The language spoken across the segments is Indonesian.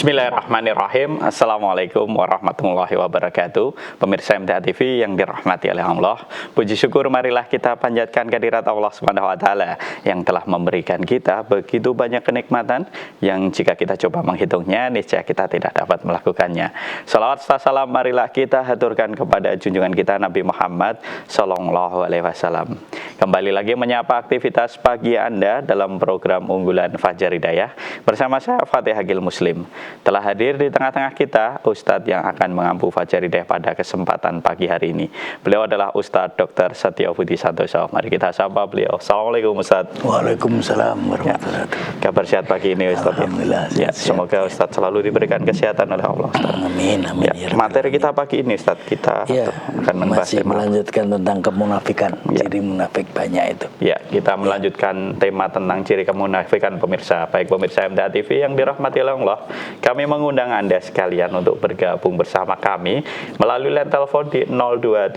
Bismillahirrahmanirrahim. Assalamualaikum warahmatullahi wabarakatuh. Pemirsa MTA TV yang dirahmati oleh Allah, puji syukur marilah kita panjatkan kehadirat Allah Subhanahu wa taala yang telah memberikan kita begitu banyak kenikmatan yang jika kita coba menghitungnya niscaya kita tidak dapat melakukannya. Salawat serta salam marilah kita haturkan kepada junjungan kita Nabi Muhammad sallallahu alaihi wasallam. Kembali lagi menyapa aktivitas pagi Anda dalam program unggulan Fajar Hidayah bersama saya Fatih Agil Muslim. Telah hadir di tengah-tengah kita Ustadz yang akan mengampu Fajar Hidayah pada kesempatan pagi hari ini. Beliau adalah Ustadz Dr. Setio Budi Santoso. Mari kita sapa beliau. Assalamualaikum Ustadz. Waalaikumsalam warahmatullahi wabarakatuh. Kabar sehat pagi ini Ustadz. Alhamdulillah. Ya, semoga Ustadz selalu diberikan kesehatan oleh Allah Ustadz. Amin, amin. Ya, materi kita pagi ini Ustadz, kita akan membahas masih melanjutkan tentang kemunafikan. Ciri munafik banyak itu. Ya, kita melanjutkan tema tentang ciri kemunafikan pemirsa. Baik pemirsa MTA TV yang dirahmati oleh Allah, kami mengundang Anda sekalian untuk bergabung bersama kami melalui line telepon di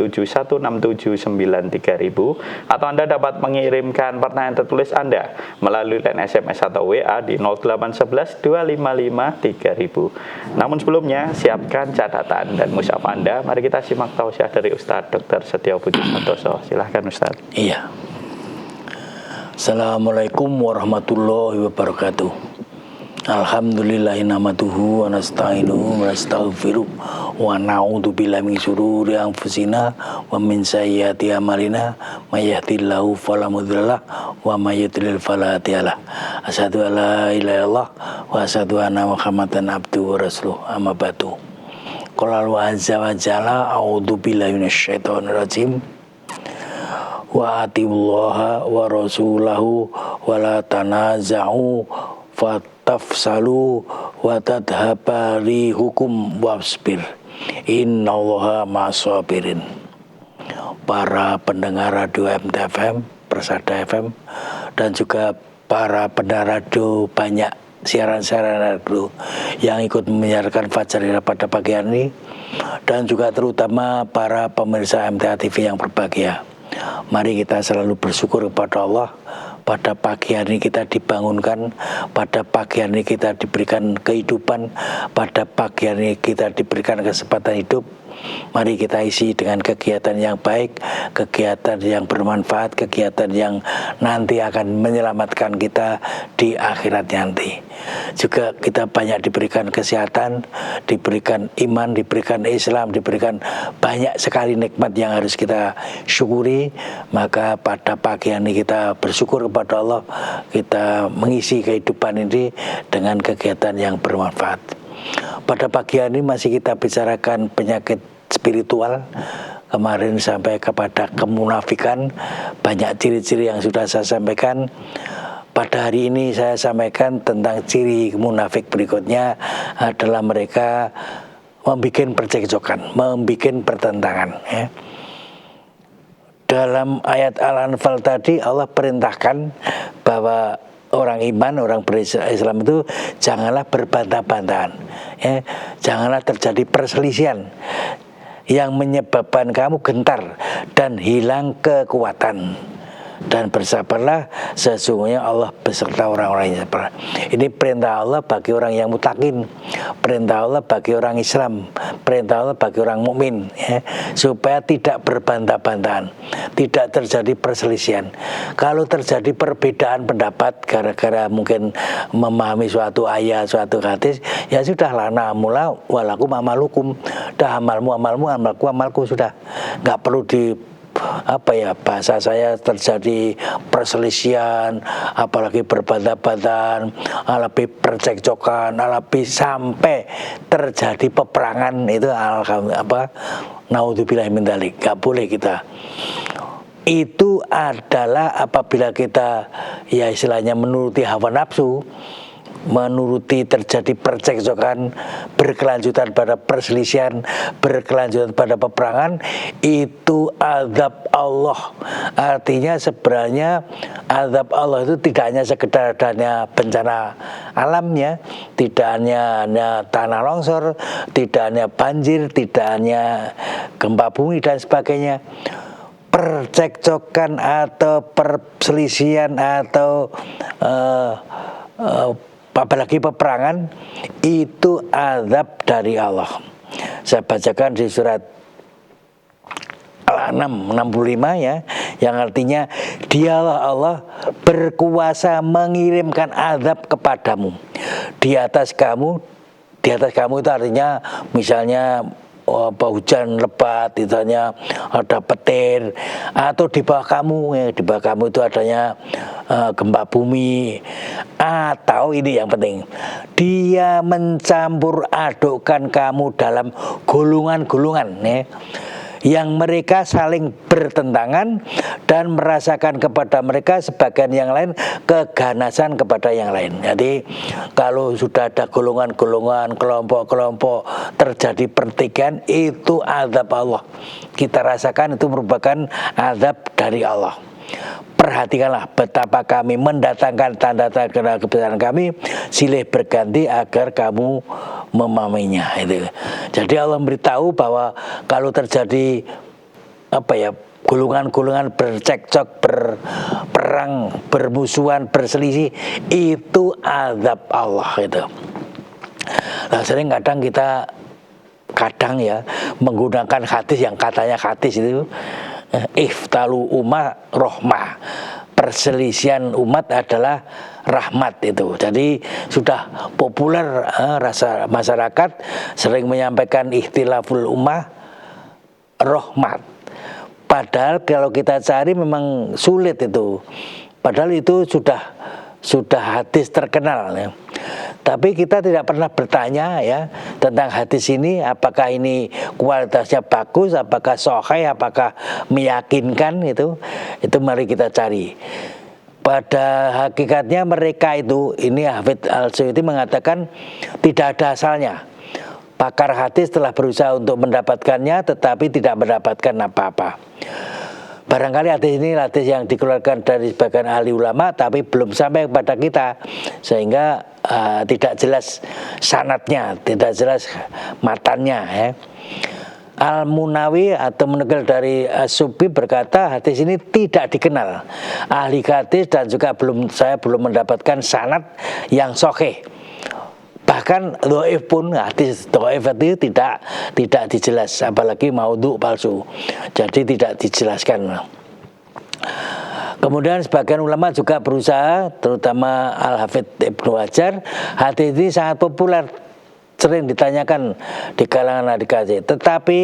02716793000 atau Anda dapat mengirimkan pertanyaan tertulis Anda melalui line SMS atau WA di 08112553000. Namun sebelumnya siapkan catatan dan mushaf Anda. Mari kita simak tausiah dari Ustadz Dr. Setio Budi Santoso. Silahkan Ustadz. Iya. Assalamualaikum warahmatullahi wabarakatuh. Alhamdulillahi nahmaduhu wa nasta'inuhu wa nastaghfiruh wa na'udzu billahi min syururi anfusina wa min sayyiati a'malina may yahdihillahu fala mudhillalah wa may yudlil fala hadiyalah. Asyhadu an la ilaha illallah wa asyhadu anna Muhammadan abduhu wa rasuluh. Amma ba'du. Qala azza wa jalla a'udzu billahi minasyaitonir rajim. Wa atiullaha wa rasulahu wa la tanaza'u fatafsalu wa tadhabari hukum wasbir innallaha ma'as-sabirin. Para pendengar radio MTA FM, Persada FM, dan juga para pendengar radio banyak siaran-siaran radio yang ikut menyiarkan Fajar Hidayah pada pagi hari ini, dan juga terutama para pemirsa MTA TV yang berbahagia. Mari kita selalu bersyukur kepada Allah. Pada pagi hari ini kita dibangunkan, pada pagi hari ini kita diberikan kehidupan, pada pagi hari ini kita diberikan kesempatan hidup. Mari kita isi dengan kegiatan yang baik, kegiatan yang bermanfaat, kegiatan yang nanti akan menyelamatkan kita di akhirat nanti. Juga kita banyak diberikan kesehatan, diberikan iman, diberikan Islam, diberikan banyak sekali nikmat yang harus kita syukuri. Maka pada pagi ini kita bersyukur kepada Allah, kita mengisi kehidupan ini dengan kegiatan yang bermanfaat. Pada pagi ini masih kita bicarakan penyakit spiritual. Kemarin sampai kepada kemunafikan, banyak ciri-ciri yang sudah saya sampaikan. Pada hari ini saya sampaikan tentang ciri munafik berikutnya adalah mereka membuat percekcokan, membuat pertentangan. Ya. Dalam ayat Al-Anfal tadi Allah perintahkan bahwa orang iman, orang berislam itu janganlah berbantah-bantahan, ya. Janganlah terjadi perselisihan yang menyebabkan kamu gentar dan hilang kekuatan. Dan bersabarlah, sesungguhnya Allah beserta orang-orang yang sabar. Ini perintah Allah bagi orang yang mutakin, perintah Allah bagi orang Islam, perintah Allah bagi orang mukmin, ya, supaya tidak berbantah-bantahan, tidak terjadi perselisihan. Kalau terjadi perbedaan pendapat gara-gara mungkin memahami suatu ayat, suatu hadis, ya sudah, lana amula walakum amalukum, dah amalmu amalmu, amalku amalku, sudah, nggak perlu bahasa saya terjadi perselisihan, apalagi berbantah-bantahan, lebih percekcokan, lebih sampai terjadi peperangan. Itu naudzubillahi min dzalik. Enggak boleh kita. Itu adalah apabila kita ya istilahnya menuruti hawa nafsu, menuruti terjadi percekcokan, berkelanjutan pada perselisihan, berkelanjutan pada peperangan, itu azab Allah. Artinya sebenarnya azab Allah itu tidak hanya sekedar adanya bencana alamnya, tidak hanya tanah longsor, tidak hanya banjir, tidak hanya gempa bumi dan sebagainya. Percekcokan atau perselisihan atau apalagi peperangan, itu azab dari Allah. Saya bacakan di surat Al-An'am 65 ya, yang artinya dialah Allah berkuasa mengirimkan azab kepadamu di atas kamu. Di atas kamu itu artinya misalnya hujan lebat, misalnya ada petir, atau di bawah kamu ya, di bawah kamu itu adanya gempa bumi, atau ini yang penting, dia mencampur adukkan kamu dalam golongan-golongan ya, yang mereka saling bertentangan dan merasakan kepada mereka sebagian yang lain keganasan kepada yang lain. Jadi kalau sudah ada golongan-golongan, kelompok-kelompok terjadi pertikaian, itu azab Allah. Kita rasakan itu merupakan azab dari Allah. Perhatikanlah betapa kami mendatangkan tanda-tanda kebesaran kami, silih berganti agar kamu memahaminya. Itu. Jadi Allah memberitahu bahwa kalau terjadi golongan-golongan bercekcok, berperang, bermusuhan, berselisih, itu azab Allah itu. Nah, sering kadang ya menggunakan hadis yang katanya hadis itu iftalu umat rohmah, perselisihan umat adalah rahmat itu. Jadi sudah populer rasa masyarakat sering menyampaikan ikhtilaful ummah rahmat. Padahal kalau kita cari memang sulit itu. Padahal itu sudah hadis terkenal ya. Tapi kita tidak pernah bertanya ya tentang hadis ini, apakah ini kualitasnya bagus, apakah sahih, apakah meyakinkan, itu mari kita cari. Pada hakikatnya mereka itu, ini Hafidz Al-Suyuti mengatakan tidak ada asalnya. Pakar hadis telah berusaha untuk mendapatkannya tetapi tidak mendapatkan apa-apa. Barangkali hadis ini hadis yang dikeluarkan dari sebagian ahli ulama tapi belum sampai kepada kita, sehingga tidak jelas sanadnya, tidak jelas matannya ya. Al-Munawi atau menukil dari Subi berkata hadis ini tidak dikenal ahli hadis dan juga saya belum mendapatkan sanad yang sahih. Bahkan dhaif pun, hadis dhaif itu tidak dijelas, apalagi maudhu palsu. Jadi tidak dijelaskan. Kemudian sebagian ulama juga berusaha, terutama Al-Hafidz Ibnu Hajar, hadis ini sangat populer, sering ditanyakan di kalangan ahli hadis. Tetapi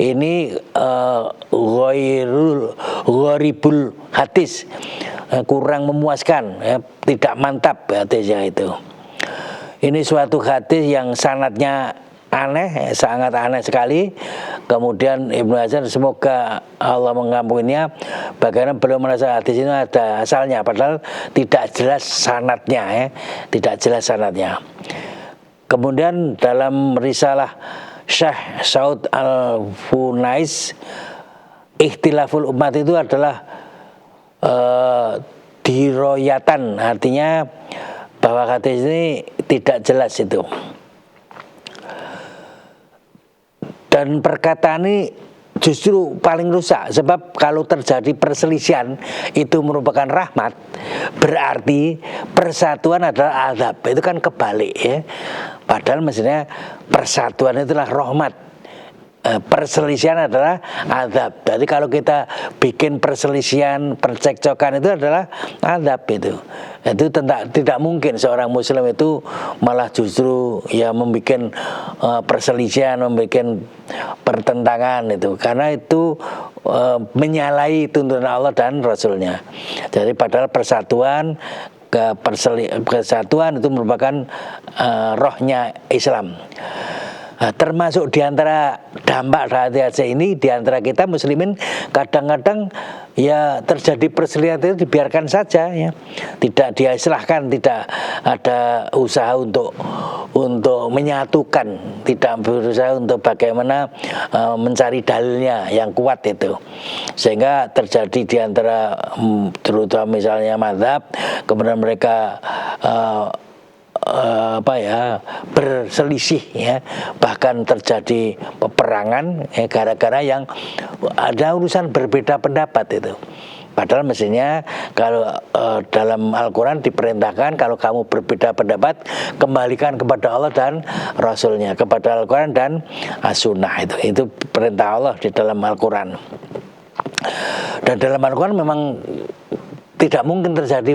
ini gharibul hadis, kurang memuaskan, ya, tidak mantap hadisnya itu. Ini suatu hadis yang sanadnya aneh, sangat aneh sekali. Kemudian Ibnu Hajar, semoga Allah mengampuninya, bagaimana beliau merasa hadis ini ada asalnya, padahal tidak jelas sanadnya ya, tidak jelas sanadnya. Kemudian dalam risalah Syekh Saud Al-Funais, ikhtilaful umat itu adalah diroyatan, artinya bahwa hadis ini tidak jelas itu. Dan perkataan ini justru paling rusak, sebab kalau terjadi perselisihan itu merupakan rahmat, berarti persatuan adalah azab. Itu kan kebalik ya. Padahal mestinya persatuan itulah rahmat, perselisihan adalah azab. Jadi kalau kita bikin perselisihan, percekcokan itu adalah azab itu. Itu tidak mungkin seorang muslim itu malah justru ya membuat perselisihan, membuat pertentangan itu, karena itu menyalahi tuntunan Allah dan Rasulnya. Jadi padahal persatuan itu merupakan rohnya Islam. Nah, termasuk diantara dampak hadis ini, diantara kita muslimin kadang-kadang ya terjadi perselisihan itu dibiarkan saja ya, tidak diislahkan, tidak ada usaha untuk menyatukan, tidak berusaha untuk bagaimana mencari dalilnya yang kuat itu, sehingga terjadi diantara terutama misalnya mazhab, kemudian mereka berselisih ya, bahkan terjadi peperangan ya, gara-gara yang ada urusan berbeda pendapat itu. Padahal mestinya kalau dalam Al-Quran diperintahkan kalau kamu berbeda pendapat, kembalikan kepada Allah dan Rasulnya, kepada Al-Quran dan As-Sunnah. Itu perintah Allah di dalam Al-Quran. Dan dalam Al-Quran memang tidak mungkin terjadi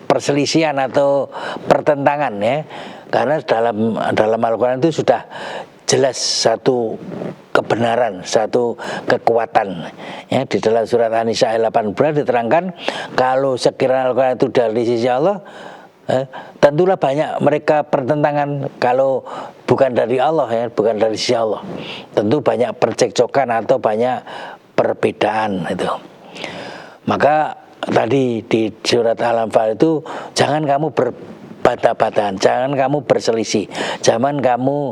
perselisihan atau pertentangan ya, karena dalam Al-Quran itu sudah jelas satu kebenaran, satu kekuatan ya. Di dalam surat An-Nisa ayat 18 diterangkan kalau sekiranya Al-Quran itu dari sisi Allah, tentulah banyak mereka pertentangan. Kalau bukan dari Allah ya, bukan dari sisi Allah, tentu banyak percekcokan atau banyak perbedaan itu. Maka tadi di surat Al-Anfal itu jangan kamu berbantah-bantahan, jangan kamu berselisih, jangan kamu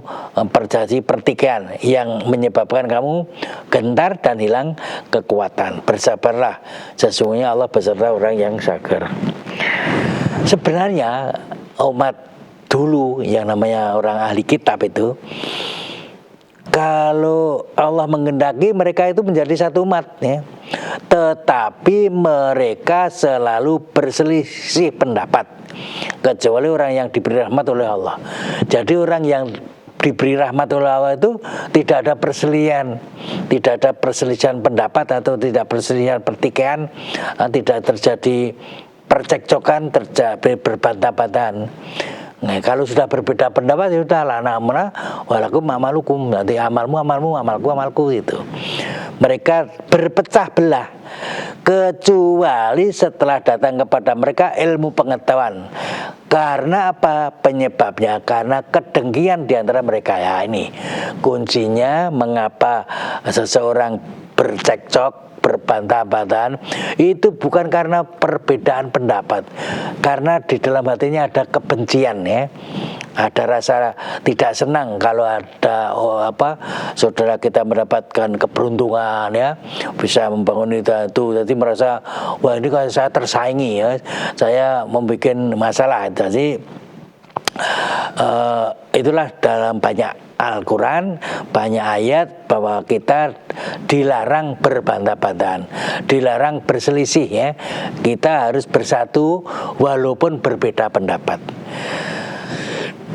pertikaian yang menyebabkan kamu gentar dan hilang kekuatan. Bersabarlah, sesungguhnya Allah beserta orang yang sabar. Sebenarnya umat dulu yang namanya orang ahli kitab itu, kalau Allah menghendaki mereka itu menjadi satu umat ya, tetapi mereka selalu berselisih pendapat, kecuali orang yang diberi rahmat oleh Allah. Jadi orang yang diberi rahmat oleh Allah itu tidak ada perselisihan, tidak ada perselisihan pendapat atau tidak perselisihan pertikaian, tidak terjadi percekcokan, terjadi berbantah-bantahan. Nah, kalau sudah berbeda pendapat ya sudah lah, namanya walakum amalukum, nanti amalmu amalku gitu. Mereka berpecah belah kecuali setelah datang kepada mereka ilmu pengetahuan. Karena apa penyebabnya? Karena kedengkian di antara mereka. Ya ini kuncinya mengapa seseorang bercekcok, berbantah-bantahan, itu bukan karena perbedaan pendapat, karena di dalam hatinya ada kebencian ya, ada rasa tidak senang kalau ada saudara kita mendapatkan keberuntungan ya, bisa membangun itu, jadi merasa wah ini kan saya tersaingi ya, saya membuat masalah. Jadi itulah dalam banyak Al-Quran, banyak ayat bahwa kita dilarang berbantah-bantahan, dilarang berselisih ya. Kita harus bersatu walaupun berbeda pendapat.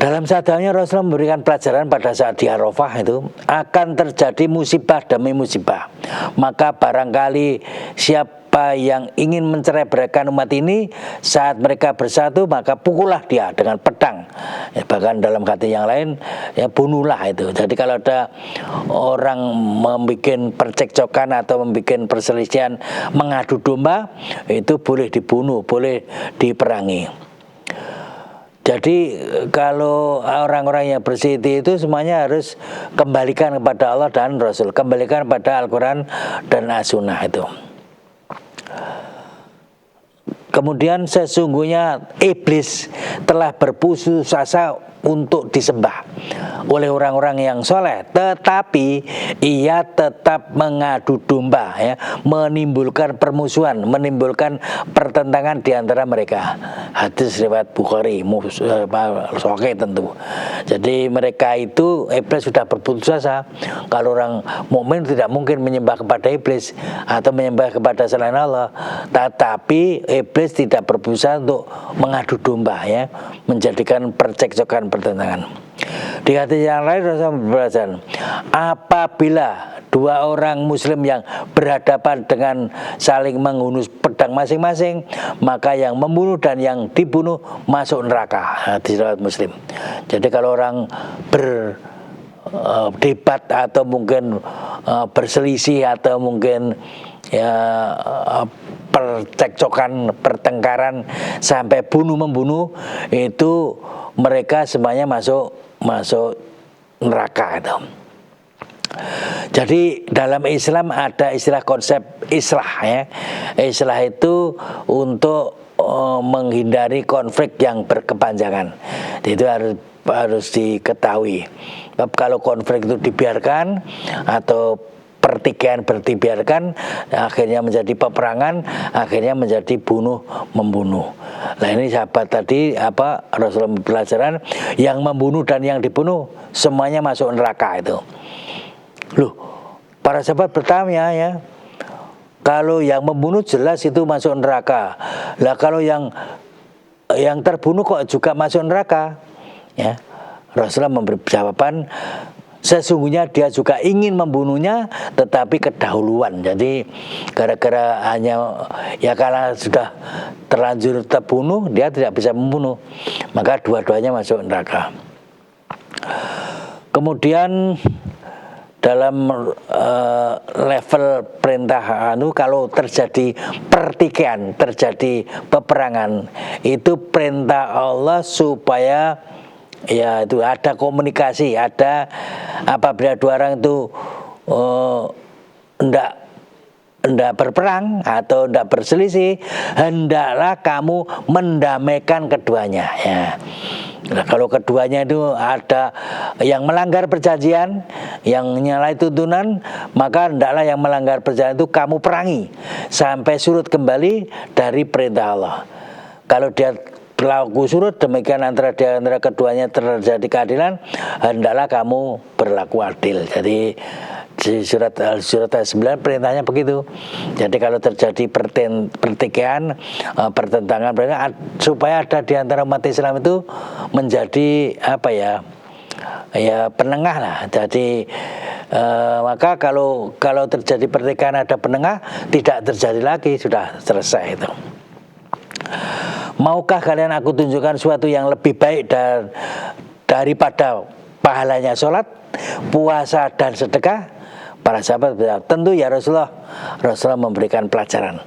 Dalam sabdanya Rasulullah memberikan pelajaran pada saat di Arafah itu akan terjadi musibah demi musibah. Maka barangkali siapa yang ingin mencerai-beraikan umat ini saat mereka bersatu, maka pukullah dia dengan pedang ya, bahkan dalam kata yang lain ya bunuhlah itu. Jadi kalau ada orang membuat percekcokan atau membuat perselisihan, mengadu domba, itu boleh dibunuh, boleh diperangi. Jadi kalau orang-orang yang bersiti itu semuanya harus kembalikan kepada Allah dan Rasul, kembalikan kepada Al-Quran dan As-Sunnah itu. Kemudian sesungguhnya iblis telah berputus asa untuk disembah oleh orang-orang yang soleh, tetapi ia tetap mengadu domba ya, menimbulkan permusuhan, menimbulkan pertentangan di antara mereka. Hadis riwayat Bukhari, Sahih tentu. Jadi mereka itu iblis sudah berputus asa kalau orang mukmin tidak mungkin menyembah kepada iblis atau menyembah kepada selain Allah, tetapi iblis tidak berputus asa untuk mengadu domba ya, menjadikan percekcokan, pertentangan. Di hadis yang lain Rasulullah berpesan, apabila dua orang muslim yang berhadapan dengan saling menghunus pedang masing-masing, maka yang membunuh dan yang dibunuh masuk neraka. Hadis riwayat Muslim. Jadi kalau orang berdebat atau mungkin berselisih atau mungkin ya percekcokan, pertengkaran sampai bunuh-membunuh, itu mereka semuanya masuk neraka itu. Jadi dalam Islam ada istilah konsep islah ya. Islah itu untuk menghindari konflik yang berkepanjangan. Itu harus diketahui. Kalau konflik itu dibiarkan atau pertikaian dibiarkan, akhirnya menjadi peperangan, akhirnya menjadi bunuh-membunuh. Nah ini sahabat tadi Rasulullah pelajaran, yang membunuh dan yang dibunuh semuanya masuk neraka itu. Loh, para sahabat bertanya ya, Kalau yang membunuh jelas itu masuk neraka. Lah kalau yang terbunuh kok juga masuk neraka? Ya. Rasulullah memberi jawaban, sesungguhnya dia juga ingin membunuhnya tetapi kedahuluan. Jadi gara-gara hanya karena sudah terlanjur terbunuh, dia tidak bisa membunuh. Maka dua-duanya masuk neraka. Kemudian dalam level perintah kalau terjadi pertikaian, terjadi peperangan, itu perintah Allah supaya itu ada komunikasi, ada apabila dua orang itu hendak berperang atau hendak berselisih, hendaklah kamu mendamaikan keduanya, ya. Nah, kalau keduanya itu ada yang melanggar perjanjian, yang menyalahi tuntunan, maka hendaklah yang melanggar perjanjian itu kamu perangi sampai surut kembali dari perintah Allah. Kalau dia berlaku surut, demikian antara keduanya terjadi keadilan, hendaklah kamu berlaku adil. Jadi di surat 9 perintahnya begitu. Jadi kalau terjadi pertikaian, pertentangan, supaya ada di antara umat Islam itu menjadi penengah lah. Jadi maka kalau terjadi pertikaian ada penengah, tidak terjadi lagi, sudah selesai itu. Maukah kalian aku tunjukkan sesuatu yang lebih baik daripada pahalanya sholat, puasa dan sedekah? Para sahabat berkata, tentu ya Rasulullah. Rasulullah memberikan pelajaran,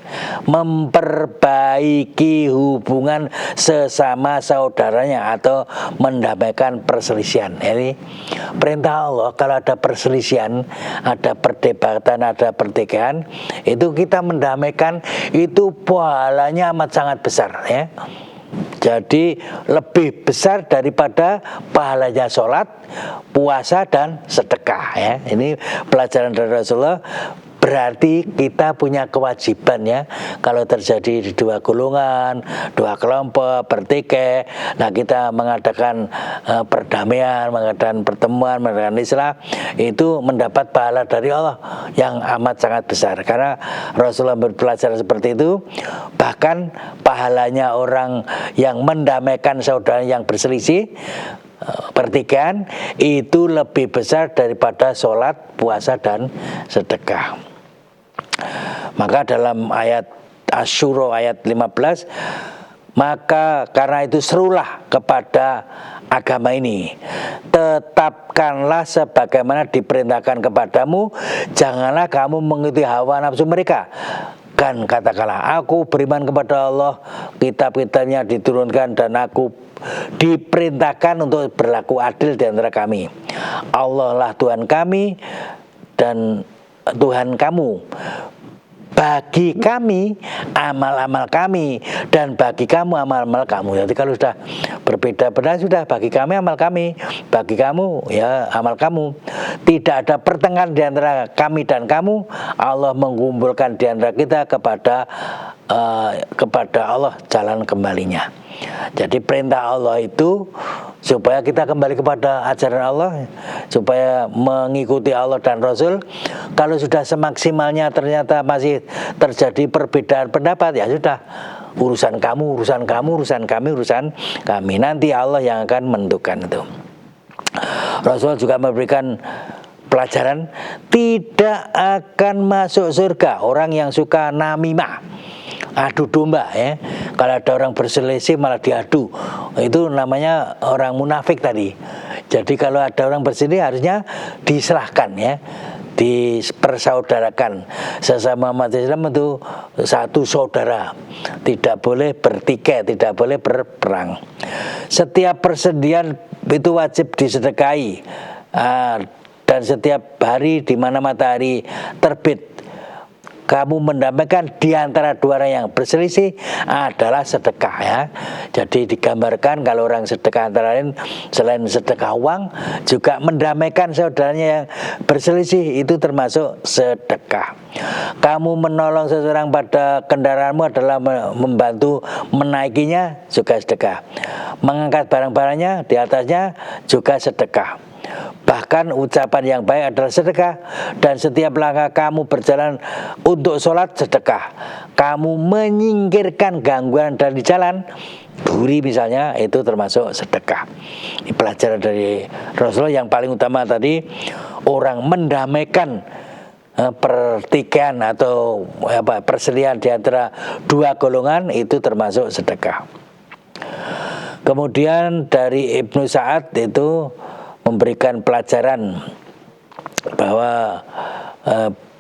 memperbaiki hubungan sesama saudaranya atau mendamaikan perselisihan. Jadi perintah Allah kalau ada perselisihan, ada perdebatan, ada pertikaian, itu kita mendamaikan, itu pahalanya amat sangat besar, ya. Jadi lebih besar daripada pahalanya sholat, puasa dan sedekah, ya. Ini pelajaran dari Rasulullah. Berarti kita punya kewajiban, ya, kalau terjadi di dua golongan, dua kelompok bertikai, nah kita mengadakan perdamaian, mengadakan pertemuan, mengadakan islah, itu mendapat pahala dari Allah yang amat sangat besar. Karena Rasulullah berpelajaran seperti itu. Bahkan pahalanya orang yang mendamaikan saudara yang berselisih, pertikaian, itu lebih besar daripada sholat, puasa dan sedekah. Maka dalam ayat Asy-Syura ayat 15, maka karena itu serulah kepada agama ini, tetapkanlah sebagaimana diperintahkan kepadamu, janganlah kamu mengikuti hawa nafsu mereka. Kan katakanlah, aku beriman kepada Allah, kitab-kitabnya diturunkan, dan aku diperintahkan untuk berlaku adil di antara kami. Allah lah Tuhan kami dan Tuhan kamu. Bagi kami amal-amal kami dan bagi kamu amal-amal kamu. Jadi kalau sudah berbeda-beda, sudah bagi kami amal kami, bagi kamu ya amal kamu. Tidak ada pertengahan di antara kami dan kamu. Allah mengumpulkan di antara kita kepada Allah jalan kembalinya. Jadi perintah Allah itu supaya kita kembali kepada ajaran Allah, supaya mengikuti Allah dan Rasul. Kalau sudah semaksimalnya ternyata masih terjadi perbedaan pendapat, ya sudah, urusan kamu, urusan kamu, urusan kami, urusan kami. Nanti Allah yang akan menentukan itu. Rasul juga memberikan pelajaran, tidak akan masuk surga orang yang suka namimah, adu domba, ya. Kalau ada orang berselisih malah diadu, itu namanya orang munafik tadi. Jadi kalau ada orang berselisih harusnya diserahkan, ya, dipersaudarakan. Sesama umat Islam itu satu saudara, tidak boleh bertikai, tidak boleh berperang. Setiap persediaan itu wajib disedekahi, dan setiap hari di mana matahari terbit kamu mendamaikan di antara dua orang yang berselisih adalah sedekah, ya. Jadi digambarkan kalau orang sedekah antara lain selain sedekah uang juga mendamaikan saudaranya yang berselisih, itu termasuk sedekah. Kamu menolong seseorang pada kendaraanmu adalah membantu menaikinya, juga sedekah. Mengangkat barang-barangnya di atasnya juga sedekah. Bahkan ucapan yang baik adalah sedekah, dan setiap langkah kamu berjalan untuk sholat sedekah. Kamu menyingkirkan gangguan dari jalan, duri misalnya, itu termasuk sedekah. Ini pelajaran dari Rasulullah. Yang paling utama tadi, orang mendamaikan pertikaian atau perselisihan di antara dua golongan, itu termasuk sedekah. Kemudian dari Ibnu Sa'ad itu memberikan pelajaran bahwa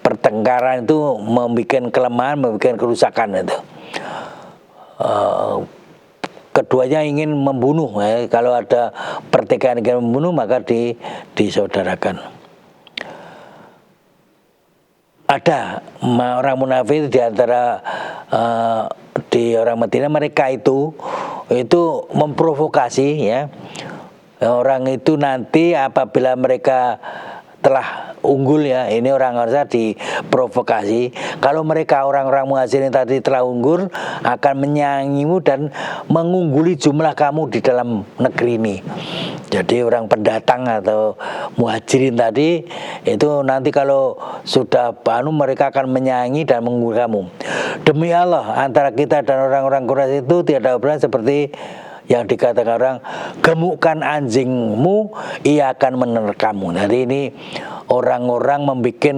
pertengkaran itu membuat kelemahan, membuat kerusakan itu. Keduanya ingin membunuh, kalau ada pertikaian ingin membunuh maka disaudarakan. Ada orang munafik di antara di orang Madinah, mereka itu memprovokasi, ya. Orang itu nanti apabila mereka telah unggul, ya, ini orang-orang diprovokasi. Kalau mereka orang-orang Muhajirin tadi telah unggul, akan menyaingimu dan mengungguli jumlah kamu di dalam negeri ini. Jadi orang pendatang atau Muhajirin tadi itu nanti kalau sudah mereka akan menyaingi dan mengungguli kamu. Demi Allah, antara kita dan orang-orang Quraisy itu tidak ada seperti yang dikatakan orang, gemukkan anjingmu, ia akan menerkammu. Jadi ini orang-orang membuat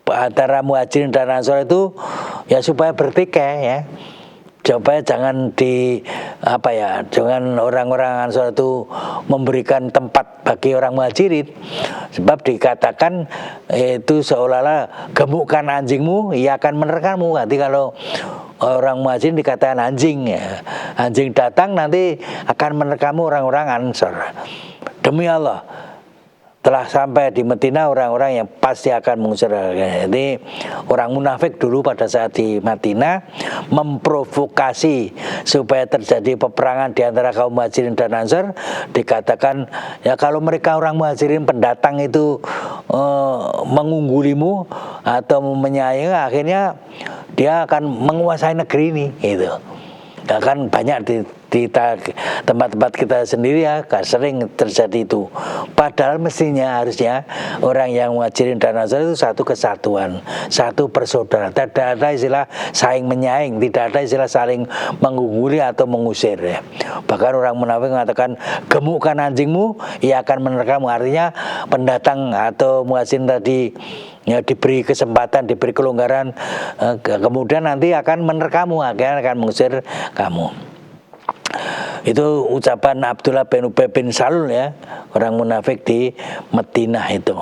antara Muhajirin dan Ansor itu ya supaya bertikai, ya. Supaya jangan jangan orang-orang Ansor itu memberikan tempat bagi orang Muhajirin. Sebab dikatakan itu seolah-olah gemukkan anjingmu, ia akan menerkammu. Nanti kalau orang Muhajirin dikatakan anjing, ya. Anjing datang nanti akan menerkamu orang-orang Ansor. Demi Allah, telah sampai di Madinah orang-orang yang pasti akan mengusir. Jadi orang munafik dulu pada saat di Madinah memprovokasi supaya terjadi peperangan di antara kaum Muhajirin dan Ansor. Dikatakan ya kalau mereka orang Muhajirin pendatang itu mengunggulimu atau menyayangi, akhirnya dia akan menguasai negeri ini, gitu. Kan banyak di tempat-tempat kita sendiri, ya, sering terjadi itu. Padahal mestinya harusnya orang yang Muhajirin dan Ansor itu satu kesatuan, satu persaudaraan. Tidak ada istilah saling menyaing, tidak ada istilah saling mengungguli atau mengusir, ya. Bahkan orang munafik mengatakan gemukkan anjingmu, ia akan menerkammu. Artinya pendatang atau Muhajirin tadi, ya, diberi kesempatan, diberi kelonggaran, kemudian nanti akan menerkamu, akan mengusir kamu. Itu ucapan Abdullah bin Ubay bin Salul, ya, orang munafik di Madinah itu.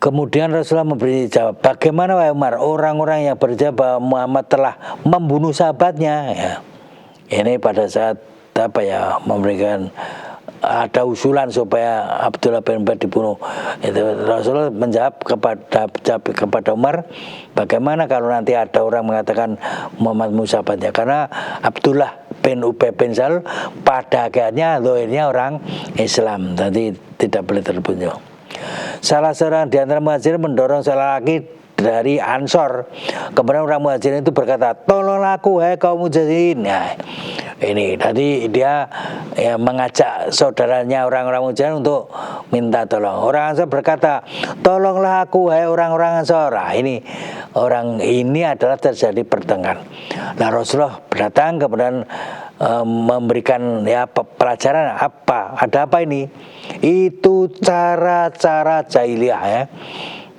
Kemudian Rasulullah memberi jawab, bagaimana wahai Umar, orang-orang yang berjawab bahwa Muhammad telah membunuh sahabatnya, ya. Ini pada saat memberikan ada usulan supaya Abdullah bin Ubay dibunuh. Itu Rasulullah menjawab kepada Umar, bagaimana kalau nanti ada orang mengatakan Muhammad sahabatnya? Karena Abdullah bin Ubay bin Salul pada akhirnya zahirnya orang Islam, tadi tidak boleh terbunuh. Salah seorang di antara Muhajirin mendorong salah laki dari Ansor. Kemudian orang Muhajirin itu berkata, tolonglah aku, hai kaum Muhajirin. Nah, ini tadi dia mengajak saudaranya orang-orang Muhajirin untuk minta tolong. Orang Ansor berkata, tolonglah aku, hai orang-orang Ansor. Nah, ini orang ini adalah terjadi pertengkaran. Nah, Rasulullah datang kemudian memberikan pelajaran ada apa ini? Itu cara-cara jahiliyah, ya.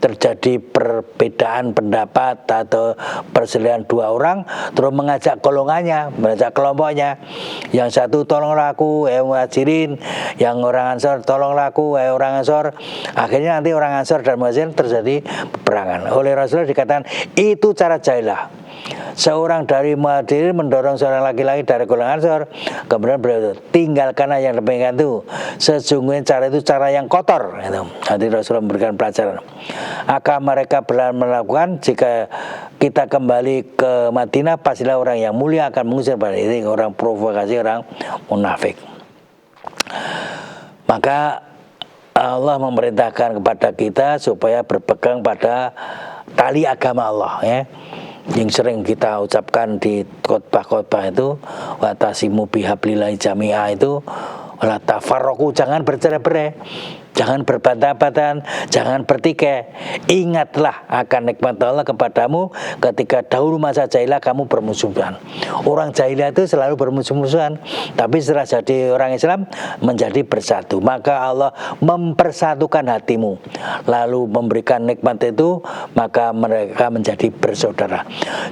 Terjadi perbedaan pendapat atau perselisihan dua orang, terus mengajak golongannya, mengajak kelompoknya. Yang satu, tolonglah aku, Muhajirin. Yang orang Ansor, tolonglah aku, orang Ansor. Akhirnya nanti orang Ansor dan Muhajirin terjadi peperangan. Oleh Rasulullah dikatakan itu cara jahiliyah. Seorang dari Muhajirin mendorong seorang laki-laki dari golongan Ansor. Kemudian beliau, tinggalkanlah yang demikian itu. Sesungguhnya cara itu cara yang kotor. Nanti Rasulullah memberikan pelajaran. Akan mereka melakukan jika kita kembali ke Madinah, pastilah orang yang mulia akan mengusir pada ini orang provokasi, orang munafik. Maka Allah memerintahkan kepada kita supaya berpegang pada tali agama Allah, ya. Yang sering kita ucapkan di khotbah-khotbah itu, watasimu bihablillahi jami'ah itu, wala tafarraqu, jangan bercerai-berai, jangan berbantah-bantahan, jangan bertikai. Ingatlah akan nikmat Allah kepadamu ketika dahulu masa jahiliyah kamu bermusuhan. Orang jahiliyah itu selalu bermusuhan, tapi setelah jadi orang Islam menjadi bersatu. Maka Allah mempersatukan hatimu, lalu memberikan nikmat itu, maka mereka menjadi bersaudara.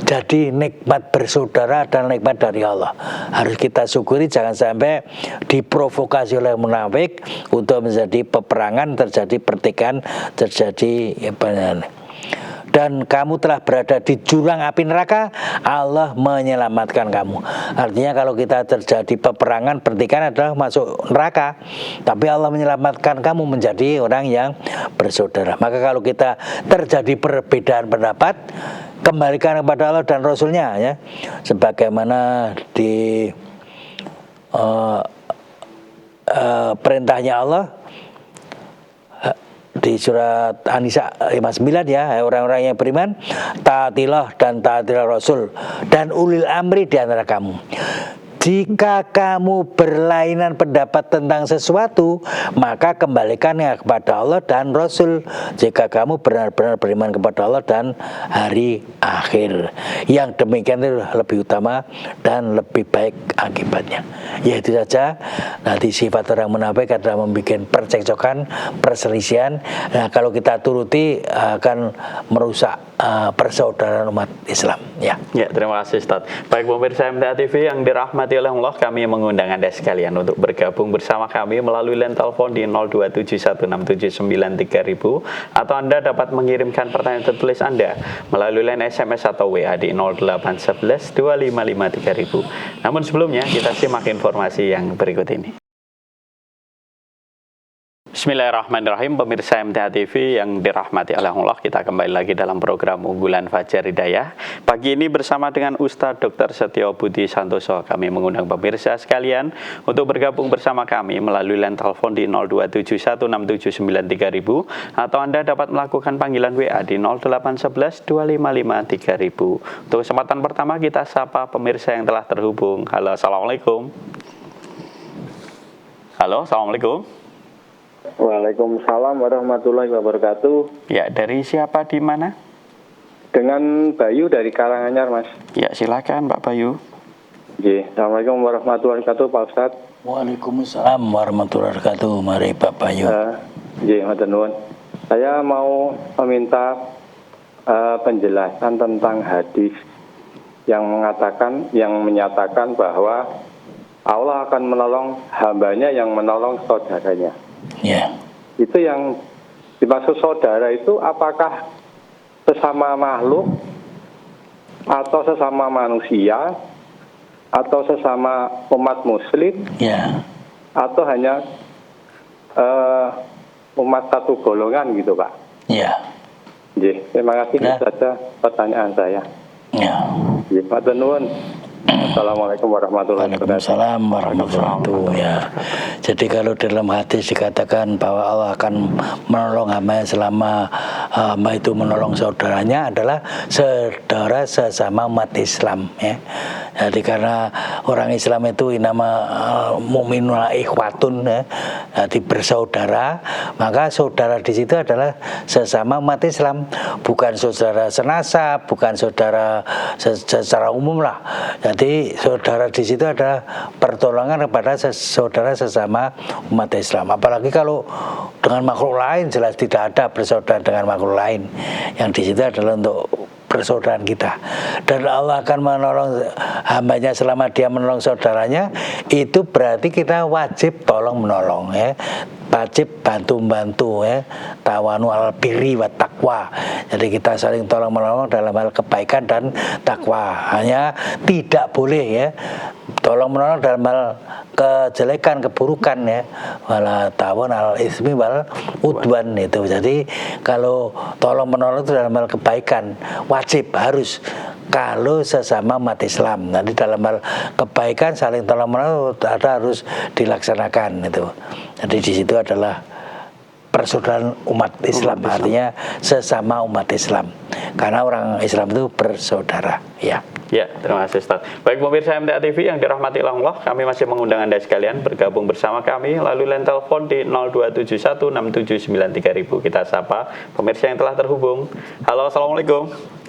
Jadi nikmat bersaudara adalah nikmat dari Allah. Harus kita syukuri, jangan sampai diprovokasi oleh munafik untuk menjadi peperangan, terjadi pertikaian, terjadi dan kamu telah berada di jurang api neraka, Allah menyelamatkan kamu. Artinya kalau kita terjadi peperangan, pertikaian adalah masuk neraka, tapi Allah menyelamatkan kamu menjadi orang yang bersaudara. Maka kalau kita terjadi perbedaan pendapat, kembalikan kepada Allah dan Rasulnya, ya, sebagaimana di perintahnya Allah di surat An-Nisa 59, ya, orang-orang yang beriman, taatilah dan taatilah Rasul dan ulil amri di antara kamu. Jika kamu berlainan pendapat tentang sesuatu, maka kembalikannya kepada Allah dan Rasul. Jika kamu benar-benar beriman kepada Allah dan hari akhir, yang demikian itu lebih utama dan lebih baik akibatnya. Ya, itu saja. Nanti sifat orang munafik adalah membuat percekcokan, perselisihan. Nah, kalau kita turuti akan merusak persaudaraan umat Islam. Ya. Ya, terima kasih Ustaz. Baik pemirsa MTA TV yang dirahmati oleh Allah, kami mengundang Anda sekalian untuk bergabung bersama kami melalui line telepon di 02716793000, atau Anda dapat mengirimkan pertanyaan tertulis Anda melalui line SMS atau WA di 08112553000. Namun sebelumnya kita simak informasi yang berikut ini. Bismillahirrahmanirrahim, pemirsa MTA TV yang dirahmati oleh Allah, kita kembali lagi dalam program unggulan Fajar Hidayah. Pagi ini bersama dengan Ustadz Dr. Setio Budi Santoso, kami mengundang pemirsa sekalian untuk bergabung bersama kami melalui line telepon di 02716793000, atau Anda dapat melakukan panggilan WA di 08112553000. Untuk kesempatan pertama kita sapa pemirsa yang telah terhubung. Halo, assalamualaikum. Halo, assalamualaikum. Waalaikumsalam warahmatullahi wabarakatuh. Ya, dari siapa di mana? Dengan Bayu dari Karanganyar, Mas. Ya, silakan Pak Bayu. Assalamualaikum warahmatullahi wabarakatuh, Pak Ustadz. Waalaikumsalam warahmatullahi wabarakatuh. Mari Pak Bayu. Matur nuwun. Saya mau meminta penjelasan tentang hadis yang menyatakan bahwa Allah akan menolong hambanya yang menolong saudaranya. Ya. Itu yang dimaksud saudara itu apakah sesama makhluk atau sesama manusia atau sesama umat muslim, Ya. atau hanya umat satu golongan gitu, Pak? Ya. Terima kasih. Itu saja pertanyaan saya. Ya. Matur nuwun. Assalamualaikum warahmatullahi wabarakatuh. Waalaikumsalam warahmatullahi wabarakatuh. Ya. Jadi kalau dalam hadis dikatakan bahwa Allah akan menolong hamba selama hamba itu menolong saudaranya adalah saudara sesama umat Islam, ya. Jadi karena orang Islam itu nama mu'minuna ikhwatun, ya. Jadi bersaudara, maka saudara di situ adalah sesama umat Islam, bukan saudara senasab, bukan saudara secara umum lah. Jadi saudara di situ adalah pertolongan kepada saudara sesama umat Islam. Apalagi kalau dengan makhluk lain jelas tidak ada bersaudara dengan makhluk lain. Yang di situ adalah untuk persaudaraan kita. Dan Allah akan menolong hambanya selama dia menolong saudaranya. Itu berarti kita wajib tolong menolong, ya. Wajib bantu-bantu, ya. Tawanu al birri wa taqwa. Jadi kita saling tolong menolong dalam hal kebaikan dan takwa. Hanya tidak boleh, ya, tolong menolong dalam hal kejelekan, keburukan, ya. Wala tawon al ismi wal udwan itu. Jadi kalau tolong menolong itu dalam hal kebaikan, wajib, harus, kalau sesama umat Islam. Nanti dalam hal kebaikan saling tolong menolong harus dilaksanakan itu. Jadi di situ adalah persaudaraan umat Islam, artinya sesama umat Islam, karena orang Islam itu bersaudara. Ya. Ya, terima kasih Ustaz. Baik pemirsa MTA TV yang dirahmati Allah, kami masih mengundang Anda sekalian bergabung bersama kami melalui line telepon di 02716793000. Kita sapa pemirsa yang telah terhubung. Halo, Assalamualaikum.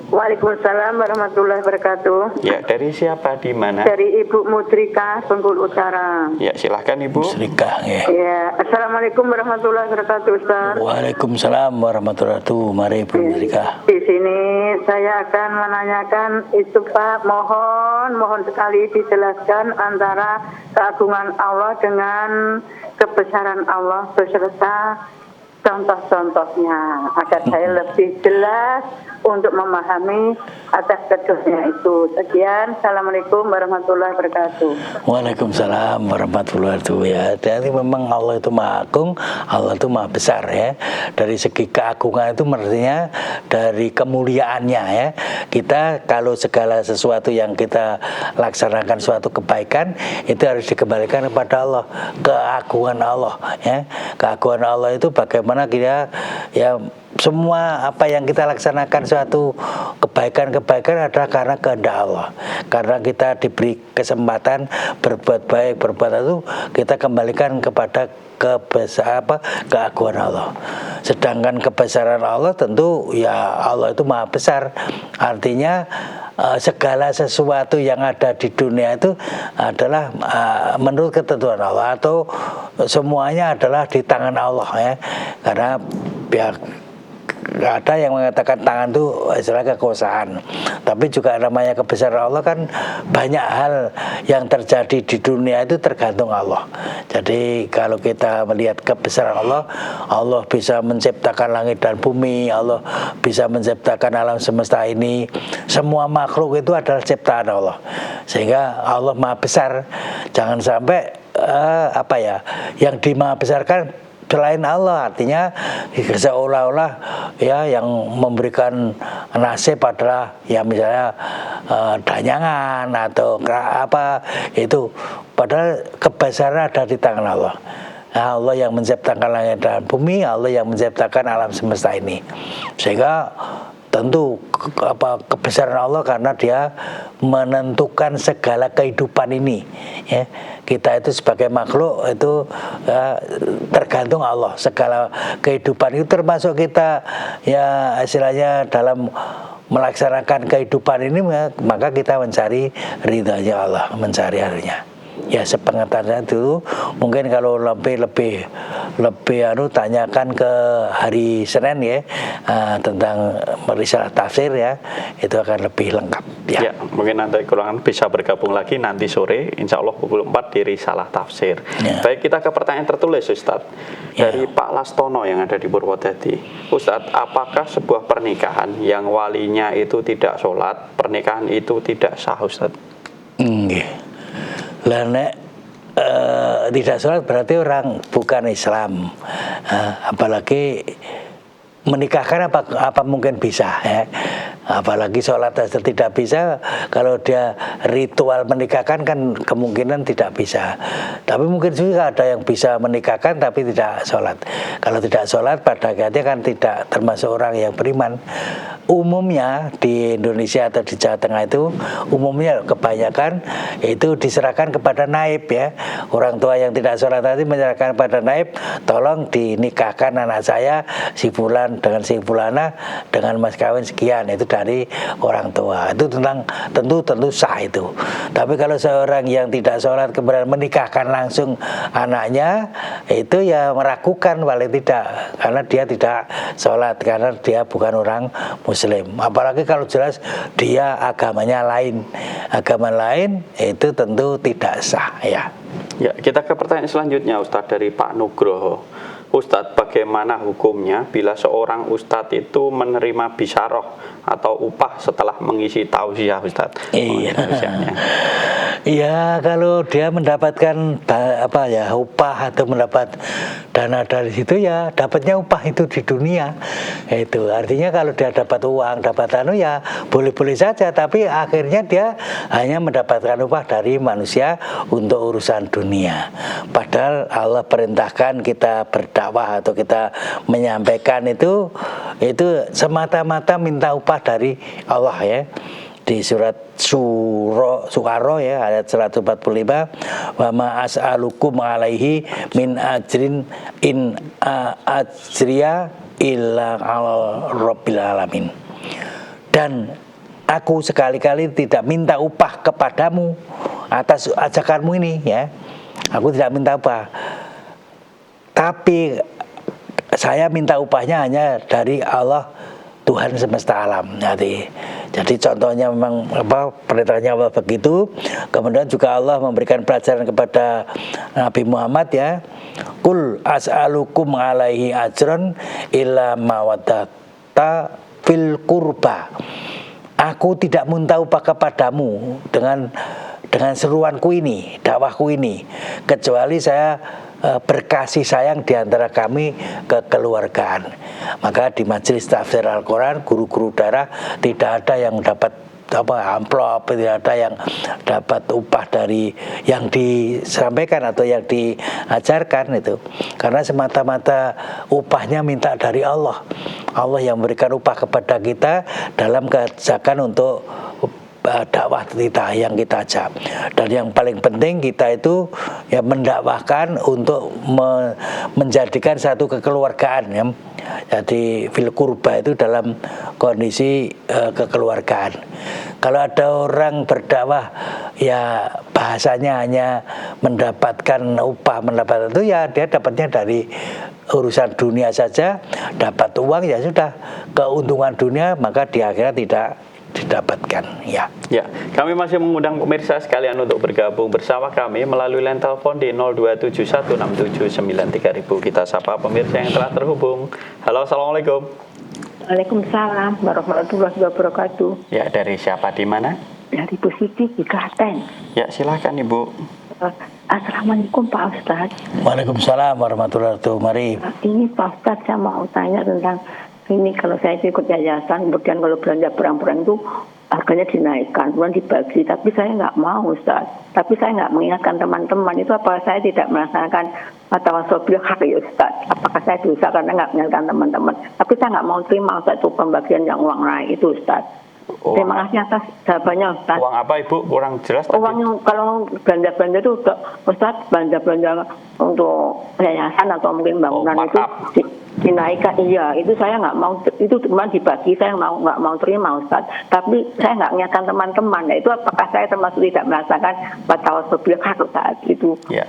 Waalaikumsalam warahmatullahi wabarakatuh. Ya, dari siapa, di mana? Dari Ibu Mudrika, Bengkulu Utara. Ya, silahkan Ibu. Sedekah, ya. Ya, Assalamualaikum warahmatullahi wabarakatuh, Ustaz. Waalaikumsalam warahmatullahi wabarakatuh. Mari Ibu Sedekah. Di sini saya akan menanyakan itu Pak, mohon sekali dijelaskan antara keagungan Allah dengan kebesaran Allah beserta contoh-contohnya agar saya lebih jelas untuk memahami atas keduanya itu. Sekian, Assalamualaikum warahmatullahi wabarakatuh. Waalaikumsalam warahmatullahi wabarakatuh. Ya, jadi memang Allah itu Maha Agung, Allah itu Maha Besar ya. Dari segi keagungan itu artinya dari kemuliaannya ya. Kita kalau segala sesuatu yang kita laksanakan suatu kebaikan itu harus dikembalikan kepada Allah, keagungan Allah ya. Keagungan Allah itu bagaimana kita ya, semua apa yang kita laksanakan suatu kebaikan-kebaikan adalah karena kehendak Allah. Karena kita diberi kesempatan berbuat baik, berbuat itu kita kembalikan kepada keagungan Allah. Sedangkan kebesaran Allah tentu ya Allah itu Maha Besar. Artinya segala sesuatu yang ada di dunia itu adalah menurut ketentuan Allah, atau semuanya adalah di tangan Allah ya. Karena pihak ada yang mengatakan tangan itu istilah kekuasaan, tapi juga namanya kebesaran Allah kan banyak hal yang terjadi di dunia itu tergantung Allah. Jadi kalau kita melihat kebesaran Allah, Allah bisa menciptakan langit dan bumi, Allah bisa menciptakan alam semesta ini, semua makhluk itu adalah ciptaan Allah, sehingga Allah Maha Besar. Jangan sampai yang dimaha besarkan selain Allah, artinya seolah-olah ya yang memberikan nasib adalah ya misalnya danyangan atau apa itu, padahal kebesaran ada di tangan Allah. Allah yang menciptakan langit dan bumi, Allah yang menciptakan alam semesta ini, sehingga tentu kebesaran Allah karena Dia menentukan segala kehidupan ini ya. Kita itu sebagai makhluk itu tergantung Allah. Segala kehidupan itu termasuk kita ya istilahnya dalam melaksanakan kehidupan ini, maka kita mencari ridhanya Allah, mencari harinya. Ya sepengetahuan dulu, mungkin kalau lebih tanyakan ke hari Senin ya, tentang risalah tafsir ya, itu akan lebih lengkap ya. Ya, mungkin nanti kurangan bisa bergabung lagi nanti sore insya Allah pukul 4 di risalah tafsir ya. Baik, kita ke pertanyaan tertulis Ustadz dari Pak Lastono yang ada di Purwodadi. Ustadz, apakah sebuah pernikahan yang walinya itu tidak sholat, pernikahan itu tidak sah Ustadz? Lah nek tidak sholat berarti orang bukan Islam, apalagi menikahkan apa mungkin bisa ya. Apalagi sholat saja tidak bisa, kalau dia ritual menikahkan kan kemungkinan tidak bisa. Tapi mungkin juga ada yang bisa menikahkan tapi tidak sholat. Kalau tidak sholat pada akhirnya kan tidak termasuk orang yang beriman. Umumnya di Indonesia atau di Jawa Tengah itu umumnya kebanyakan itu diserahkan kepada naib ya. Orang tua yang tidak sholat tadi menyerahkan kepada naib, tolong dinikahkan anak saya si fulan dengan si fulana dengan mas kawin sekian, itu dari orang tua. Itu tentu sah itu. Tapi kalau seorang yang tidak sholat kemudian menikahkan langsung anaknya, itu ya meragukan paling tidak, karena dia tidak sholat, karena dia bukan orang Muslim. Apalagi kalau jelas dia agamanya lain, agama lain, itu tentu tidak sah ya. Ya, kita ke pertanyaan selanjutnya Ustadz dari Pak Nugroho. Ustadz, bagaimana hukumnya bila seorang Ustadz itu menerima bisyarah atau upah setelah mengisi tausiah Ustadz? Iya. Ya kalau dia mendapatkan upah atau mendapat dana dari situ ya dapatnya upah itu di dunia. Itu artinya kalau dia dapat uang, dapat ya boleh-boleh saja, tapi akhirnya dia hanya mendapatkan upah dari manusia untuk urusan dunia. Padahal Allah perintahkan kita berdakwah atau kita menyampaikan itu semata-mata minta upah dari Allah ya. Di surat Suara ya ayat 145, wa ma as'alukum alaihi min ajrin in ajriya illa 'ala rabbil alamin. Dan aku sekali-kali tidak minta upah kepadamu atas ajakanmu ini ya. Aku tidak minta upah. Tapi saya minta upahnya hanya dari Allah Tuhan semesta alam. Jadi contohnya memang perintahnya Allah begitu. Kemudian juga Allah memberikan pelajaran kepada Nabi Muhammad ya. Qul as'alukum alaihi ajran illa mawaddata fil qurba. Aku tidak minta upah kepadamu dengan seruanku ini, dakwahku ini, kecuali saya berkasih sayang di antara kami kekeluargaan. Maka di majelis tafsir Al-Quran, guru-guru daerah tidak ada yang dapat amplop, tidak ada yang dapat upah dari yang disampaikan atau yang diajarkan itu, karena semata-mata upahnya minta dari Allah. Allah yang memberikan upah kepada kita dalam keajakan untuk dakwah kita yang kita ajak. Dan yang paling penting kita itu ya mendakwahkan untuk menjadikan satu kekeluargaan ya. Jadi fil kurba itu dalam kondisi kekeluargaan. Kalau ada orang berdakwah ya bahasanya hanya mendapatkan upah, mendapatkan itu ya dia dapatnya dari urusan dunia saja, dapat uang ya sudah, keuntungan dunia maka di akhirat tidak didapatkan ya. Ya, kami masih mengundang pemirsa sekalian untuk bergabung bersama kami melalui line telepon di 02716793000. Kita sapa pemirsa yang telah terhubung. Halo, assalamualaikum. Waalaikumsalam warahmatullahi wabarakatuh. Ya, dari siapa di mana? Dari Bu Siti di Klaten. Ya, silakan Ibu. Assalamualaikum Pak Ustadz. Waalaikumsalam warahmatullahi wabarakatuh. Mari. Ini Pak Ustadz, saya mau tanya tentang ini, kalau saya ikut yayasan, kemudian kalau belanja barang-barang itu harganya dinaikkan, kemudian dibagi, tapi saya nggak mau Ustaz. Tapi saya nggak mengingatkan teman-teman, itu apa saya tidak melaksanakan tawasul bil haq ya Ustaz? Apakah saya dosa karena nggak mengingatkan teman-teman? Tapi saya nggak mau terima Ustaz itu pembagian yang uang naik itu Ustaz. Terima kasih atas jawabannya Ustaz. Uang apa Ibu? Kurang jelas tadi. Uang yang kalau belanja-belanja itu Ustaz, belanja-belanja untuk yayasan atau mungkin bangunan itu dinaikkan, iya itu saya nggak mau, itu cuma dibagi, saya nggak mau terima Ustaz. Tapi saya nggak mengingatkan teman-teman, nah itu apakah saya termasuk tidak merasakan tawasul bil haq saat itu? Ya.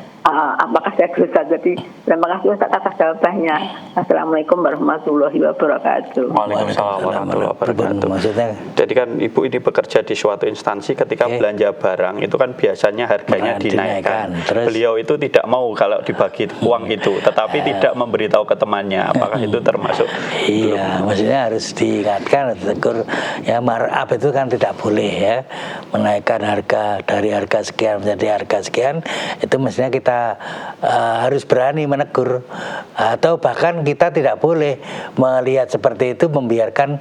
Apakah saya dosa? Jadi terima kasih Ustaz atas jawabannya. Assalamualaikum warahmatullahi wabarakatuh. Waalaikumsalam warahmatullahi wabarakatuh. Maksudnya? Jadi kan Ibu ini bekerja di suatu instansi, ketika belanja barang itu kan biasanya harganya dinaikkan. Terus? Beliau itu tidak mau kalau dibagi uang itu, tetapi tidak memberitahu ke temannya. Apakah itu termasuk? Iya, maksudnya harus diingatkan, tegur ya, markup itu kan tidak boleh ya, menaikkan harga dari harga sekian menjadi harga sekian, itu mestinya kita harus berani menegur, atau bahkan kita tidak boleh melihat seperti itu membiarkan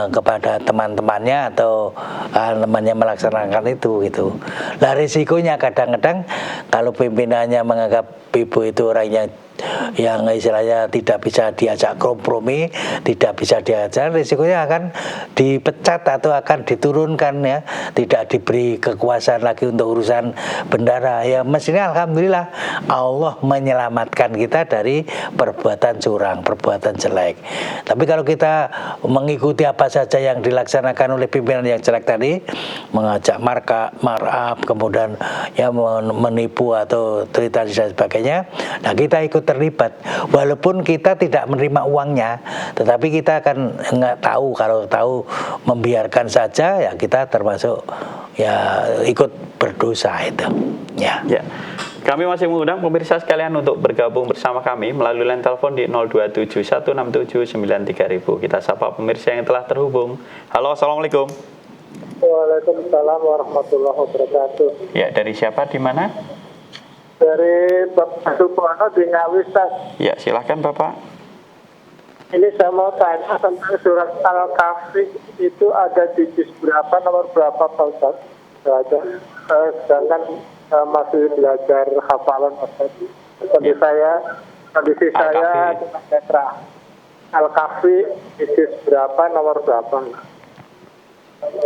kepada teman-temannya atau temannya melaksanakan itu gitu. Lah risikonya kadang-kadang kalau pimpinannya menganggap ibu itu orangnya yang istilahnya tidak bisa diajak kompromi, tidak bisa diajak, risikonya akan dipecat atau akan diturunkan ya, tidak diberi kekuasaan lagi untuk urusan bendara ya. Mestinya alhamdulillah Allah menyelamatkan kita dari perbuatan curang, perbuatan jelek. Tapi kalau kita mengikuti apa saja yang dilaksanakan oleh pimpinan yang jelek tadi, mengajak markup, kemudian ya menipu atau dan sebagainya, nah kita ikut terlibat walaupun kita tidak menerima uangnya, tetapi kita akan nggak tahu, kalau tahu membiarkan saja ya kita termasuk ya ikut berdosa itu ya. Ya. Kami masih mengundang pemirsa sekalian untuk bergabung bersama kami melalui line telepon di 02716793000. Kita sapa pemirsa yang telah terhubung. Halo, assalamualaikum. Waalaikumsalam warahmatullahi wabarakatuh. Ya, dari siapa di mana? Dari Bapak Supono di Ngawi, Ustaz. Ya, silahkan Bapak. Ini saya mau tanya tentang surat Al-Kahfi itu ada di juz berapa, nomor berapa Pak Ustaz? Sedangkan masih belajar hafalan Ustaz. Kondisi saya dengan tetra. Al-Kahfi di juz berapa, nomor berapa?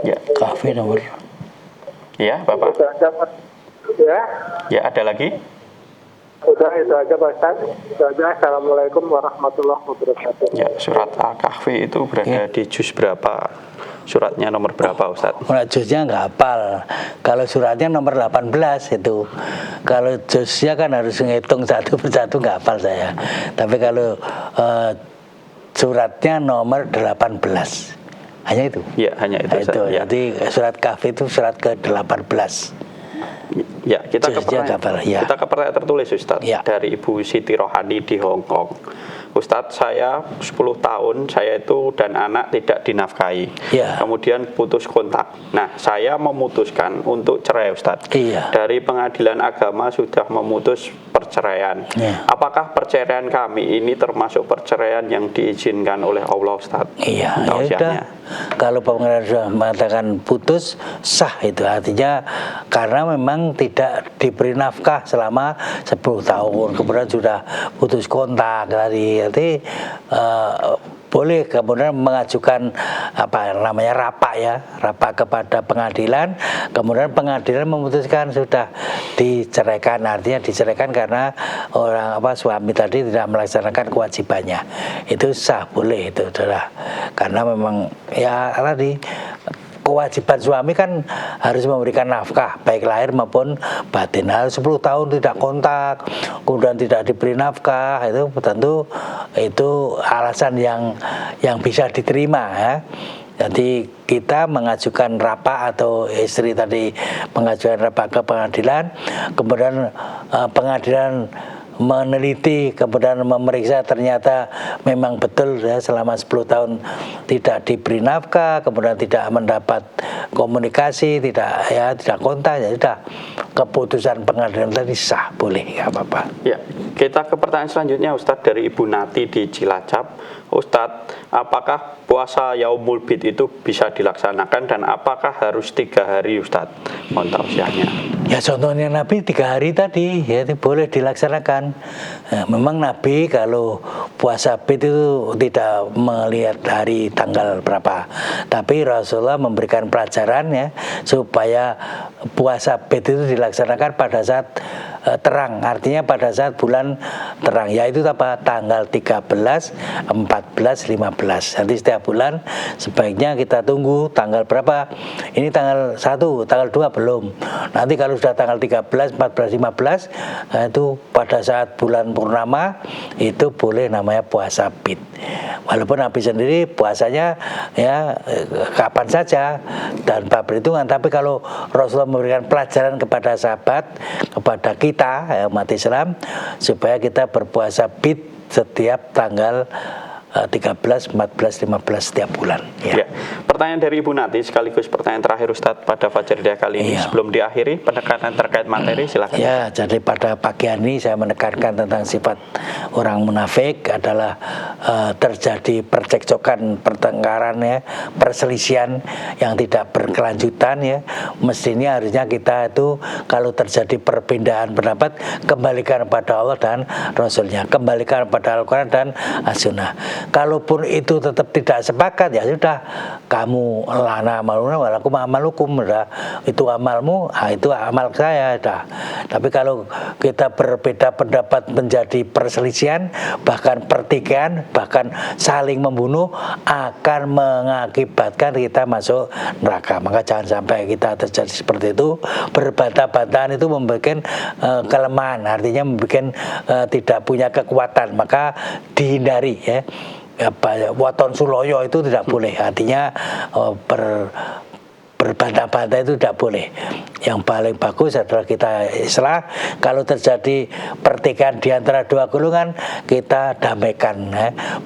Ya, Kahfi nomor. ya Bapak. Itu aja, Pak. Ya, Ya, ada lagi? udah itu aja Pak Ustaz. Itu aja. Assalamualaikum warahmatullahi wabarakatuh. Ya, surat Al-Kahfi itu berada di juz berapa? Suratnya nomor berapa, Ustaz? Juznya nggak hafal. Kalau suratnya nomor 18 itu. Kalau juznya kan harus ngitung satu persatu, nggak hafal saya. Tapi kalau suratnya nomor 18. Hanya itu. Ya, hanya itu, Ustaz. Itu. Ya. Jadi surat Kahfi itu surat ke-18. Ya, kita ke Juznya pertanyaan, hafal, ya. kita ke pertanyaan tertulis, Ustaz, Ya. dari Ibu Siti Rohani di Hong Kong. Ustadz, saya 10 tahun, saya itu dan anak tidak dinafkahi. Ya. Kemudian putus kontak. Nah, saya memutuskan untuk cerai, Ustadz. Iya. Dari pengadilan agama sudah memutus perceraian. Ya. Apakah perceraian kami ini termasuk perceraian yang diizinkan oleh Allah, Ustadz? Iya, ya Tausiahnya. udah. Kalau pengadilan sudah mengatakan putus, sah itu. Artinya karena memang tidak diberi nafkah selama 10 tahun. Kemudian sudah putus kontak tadi. Jadi boleh kemudian mengajukan apa namanya rapak kepada pengadilan, kemudian pengadilan memutuskan sudah diceraikan, artinya diceraikan karena suami tadi tidak melaksanakan kewajibannya, itu sah, boleh itu saudara, karena memang ya tadi kewajiban suami kan harus memberikan nafkah baik lahir maupun batin. Harus 10 tahun tidak kontak, kemudian tidak diberi nafkah, itu tentu itu alasan yang bisa diterima ya. Jadi kita mengajukan rapak atau istri tadi mengajukan rapak ke pengadilan, kemudian pengadilan meneliti, kemudian memeriksa, ternyata memang betul ya, selama 10 tahun tidak diberi nafkah, kemudian tidak mendapat komunikasi, tidak kontak, ya sudah, keputusan pengadilan tadi sah, boleh, nggak apa-apa. Ya, kita ke pertanyaan selanjutnya, Ustadz, dari Ibu Nati di Cilacap. Ustadz, apakah puasa Yaumul Bid itu bisa dilaksanakan dan apakah harus 3 hari, Ustadz? Mohon tausiahnya. Ya contohnya Nabi 3 hari tadi ya boleh dilaksanakan. Memang Nabi kalau puasa Bid itu tidak melihat hari tanggal berapa, tapi Rasulullah memberikan pelajaran ya supaya puasa Bid itu dilaksanakan pada saat terang, artinya pada saat bulan terang, yaitu apa? Tanggal 13, 14, 15. Nanti setiap bulan sebaiknya kita tunggu tanggal berapa. Ini tanggal 1, tanggal 2 belum. Nanti kalau sudah tanggal 13, 14, 15 itu pada saat bulan purnama itu boleh namanya puasa Bid. Walaupun Nabi sendiri puasanya ya kapan saja dan berhitungan, tapi kalau Rasulullah memberikan pelajaran kepada sahabat, kepada kita umat Islam, supaya kita berpuasa Bid setiap tanggal 13, 14, 15 setiap bulan. Ya. Pertanyaan dari Ibu Nati sekaligus pertanyaan terakhir, Ustadz, pada Fajridah kali ini. Sebelum diakhiri, pendekatan terkait materi silakan. Ya, jadi pada pagi ini saya menekankan tentang sifat orang munafik adalah terjadi percekcokan, pertengkaran ya, perselisihan yang tidak berkelanjutan ya. Mestinya harusnya kita itu kalau terjadi perbedaan pendapat, kembalikan pada Allah dan Rasulnya, kembalikan pada Al-Quran dan As-Sunnah. Kalaupun itu tetap tidak sepakat, ya sudah, kamu lana amaluna walakum amalukum, itu amalmu, itu amal saya dah. Tapi kalau kita berbeda pendapat menjadi perselisihan, bahkan pertikaian, bahkan saling membunuh, akan mengakibatkan kita masuk neraka. Maka jangan sampai kita terjadi seperti itu. Berbantah-bantahan itu membuat kelemahan, artinya membuat tidak punya kekuatan, maka dihindari ya. Waton suloyo itu tidak boleh, artinya berbantah-bantah itu tidak boleh. Yang paling bagus adalah kita islah. Kalau terjadi pertikaian di antara dua golongan, kita damaikan.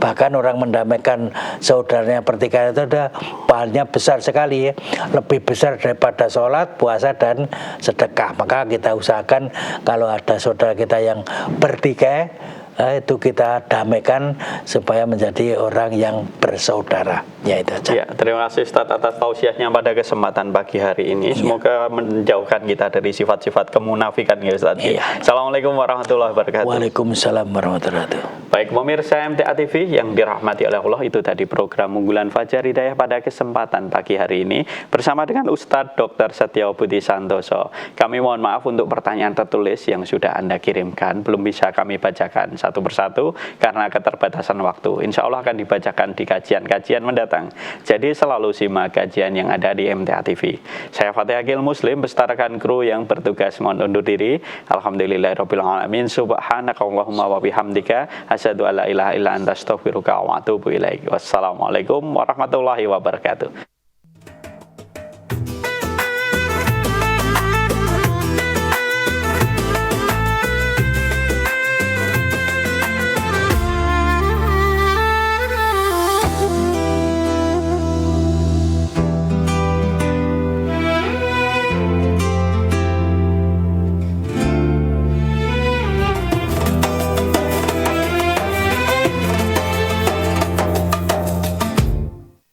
Bahkan orang mendamaikan saudaranya pertikaian itu ada pahalanya besar sekali, lebih besar daripada sholat, puasa dan sedekah. Maka kita usahakan kalau ada saudara kita yang bertikai, itu kita damaikan supaya menjadi orang yang bersaudara. Ya itu aja. Ya, terima kasih Ustaz atas tausiahnya pada kesempatan pagi hari ini. Semoga menjauhkan kita dari sifat-sifat kemunafikan ya Ustaz. Iya. Assalamualaikum warahmatullahi wabarakatuh. Waalaikumsalam warahmatullahi wabarakatuh. Baik pemirsa MTA TV yang dirahmati oleh Allah, itu tadi program unggulan Fajar Hidayah pada kesempatan pagi hari ini bersama dengan Ustadz Dr. Setio Budi Santoso. Kami mohon maaf untuk pertanyaan tertulis yang sudah Anda kirimkan, belum bisa kami bacakan satu persatu karena keterbatasan waktu. Insya Allah akan dibacakan di kajian-kajian mendatang. Jadi selalu simak kajian yang ada di MTA TV. Saya Fatih Akil Muslim besertakan kru yang bertugas mohon undur diri. Alhamdulillahirabbil alamin. Subhanakallahumma wa bihamdika asyhadu alla ilaha illa anta astaghfiruka wa atubu ilaik. Wassalamualaikum warahmatullahi wabarakatuh.